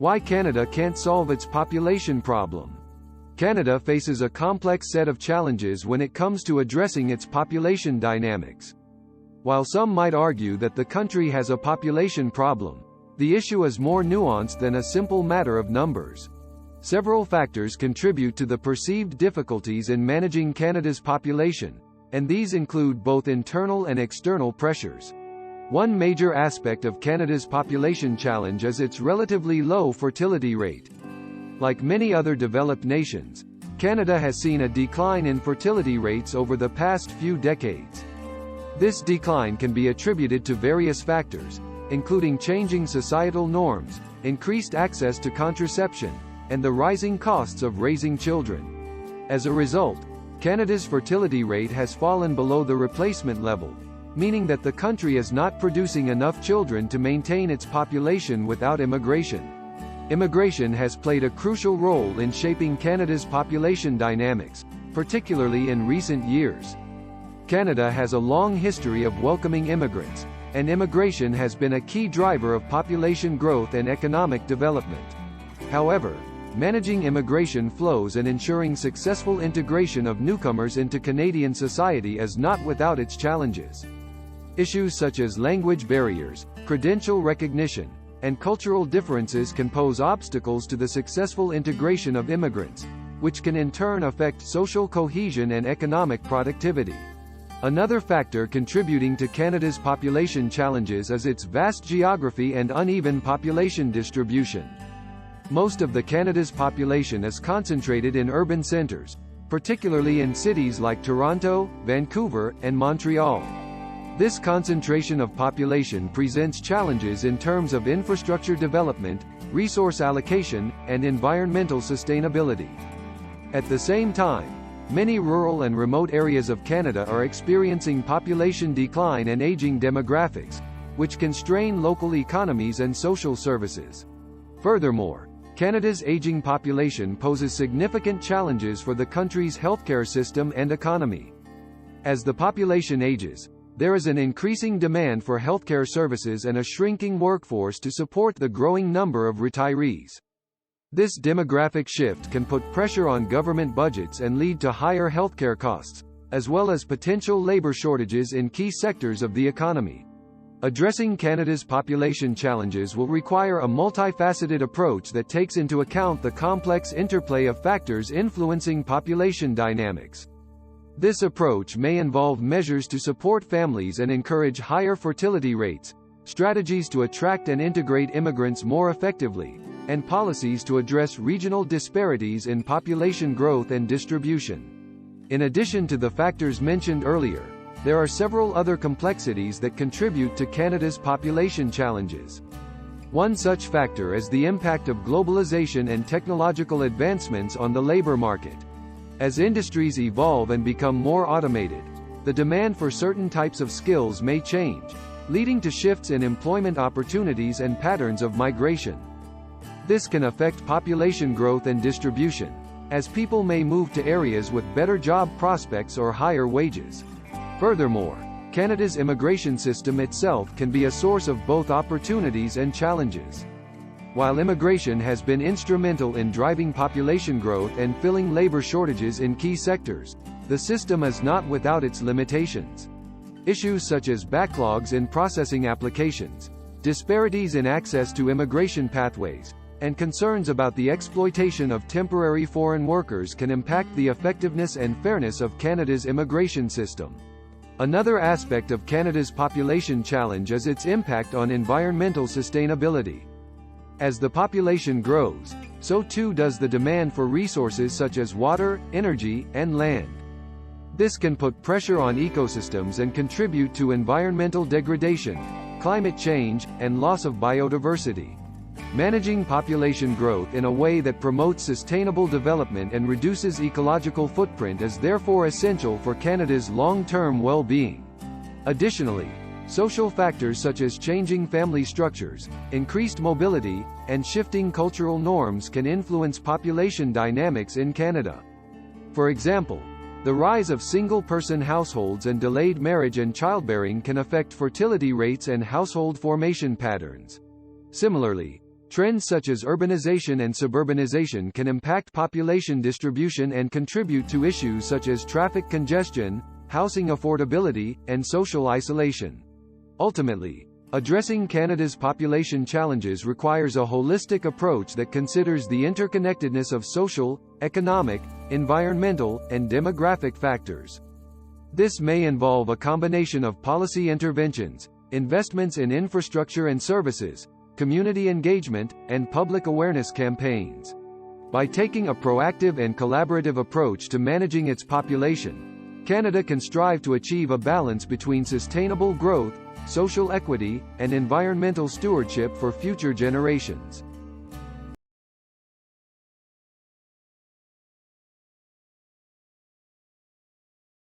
Why Canada can't solve its population problem. Canada faces a complex set of challenges when it comes to addressing its population dynamics. While some might argue that the country has a population problem, the issue is more nuanced than a simple matter of numbers. Several factors contribute to the perceived difficulties in managing Canada's population, and these include both internal and external pressures. One major aspect of Canada's population challenge is its relatively low fertility rate. Like many other developed nations, Canada has seen a decline in fertility rates over the past few decades. This decline can be attributed to various factors, including changing societal norms, increased access to contraception, and the rising costs of raising children. As a result, Canada's fertility rate has fallen below the replacement level, meaning that the country is not producing enough children to maintain its population without immigration. Immigration has played a crucial role in shaping Canada's population dynamics, particularly in recent years. Canada has a long history of welcoming immigrants, and immigration has been a key driver of population growth and economic development. However, managing immigration flows and ensuring successful integration of newcomers into Canadian society is not without its challenges. Issues such as language barriers, credential recognition, and cultural differences can pose obstacles to the successful integration of immigrants, which can in turn affect social cohesion and economic productivity. Another factor contributing to Canada's population challenges is its vast geography and uneven population distribution. Most of Canada's population is concentrated in urban centres, particularly in cities like Toronto, Vancouver, and Montreal. This concentration of population presents challenges in terms of infrastructure development, resource allocation, and environmental sustainability. At the same time, many rural and remote areas of Canada are experiencing population decline and aging demographics, which can strain local economies and social services. Furthermore, Canada's aging population poses significant challenges for the country's healthcare system and economy. As the population ages, there is an increasing demand for healthcare services and a shrinking workforce to support the growing number of retirees. This demographic shift can put pressure on government budgets and lead to higher healthcare costs, as well as potential labor shortages in key sectors of the economy. Addressing Canada's population challenges will require a multifaceted approach that takes into account the complex interplay of factors influencing population dynamics. This approach may involve measures to support families and encourage higher fertility rates, strategies to attract and integrate immigrants more effectively, and policies to address regional disparities in population growth and distribution. In addition to the factors mentioned earlier, there are several other complexities that contribute to Canada's population challenges. One such factor is the impact of globalization and technological advancements on the labor market. As industries evolve and become more automated, the demand for certain types of skills may change, leading to shifts in employment opportunities and patterns of migration. This can affect population growth and distribution, as people may move to areas with better job prospects or higher wages. Furthermore, Canada's immigration system itself can be a source of both opportunities and challenges. While immigration has been instrumental in driving population growth and filling labor shortages in key sectors, the system is not without its limitations. Issues such as backlogs in processing applications, disparities in access to immigration pathways, and concerns about the exploitation of temporary foreign workers can impact the effectiveness and fairness of Canada's immigration system. Another aspect of Canada's population challenge is its impact on environmental sustainability. As the population grows, so too does the demand for resources such as water, energy, and land. This can put pressure on ecosystems and contribute to environmental degradation, climate change, and loss of biodiversity. Managing population growth in a way that promotes sustainable development and reduces ecological footprint is therefore essential for Canada's long-term well-being. Additionally, social factors such as changing family structures, increased mobility, and shifting cultural norms can influence population dynamics in Canada. For example, the rise of single-person households and delayed marriage and childbearing can affect fertility rates and household formation patterns. Similarly, Trends such as urbanization and suburbanization can impact population distribution and contribute to issues such as traffic congestion, housing affordability, and social isolation. Ultimately, addressing Canada's population challenges requires a holistic approach that considers the interconnectedness of social, economic, environmental, and demographic factors. This may involve a combination of policy interventions, investments in infrastructure and services, community engagement, and public awareness campaigns. By taking a proactive and collaborative approach to managing its population, Canada can strive to achieve a balance between sustainable growth, social equity, and environmental stewardship for future generations.